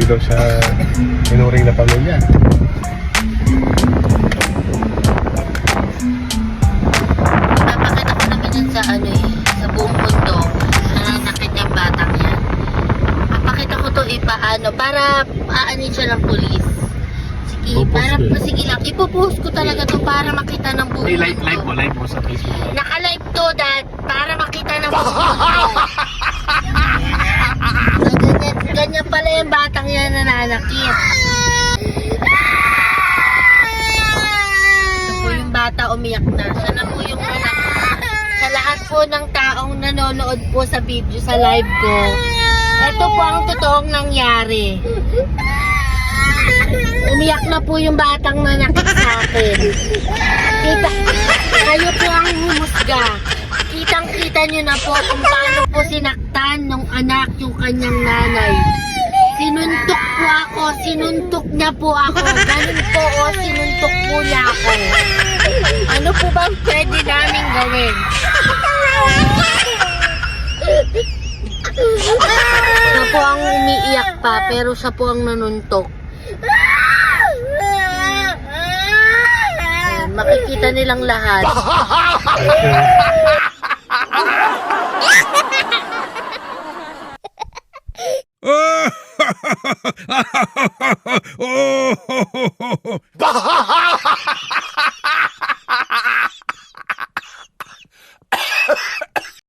daw siya inuring na pamilya. Papakita ko naman yan sa sa buong mundo. Nananakit yung batang yan. Papakita ko to paano para aanin siya ng pulis. Sige, sige lang. Ipopost ko talaga to para makita ng buong mundo. Live mo sa Facebook. Naka-live to, Dad, para makita ng buong mundo. Ganyan pala yung batang yan nananakit. Ito po yung bata umiyak na. Siya na po yung anak. Sa lahat po ng taong nanonood po sa video, sa live ko, ito po ang totoong nangyari. Umiyak na po yung batang nanakit sa akin. Kayo po ang humusga. Kitang-kita nyo na po kung paano po sinaktan ng anak yung kanyang nanay. Sinuntok po ako, sinuntok niya po ako. Ganun po sinuntok po niya ako. Ano po bang pwede namin gawin? Siya po ang umiiyak pa, pero siya po ang nanuntok. Makikita nilang lahat. Oh,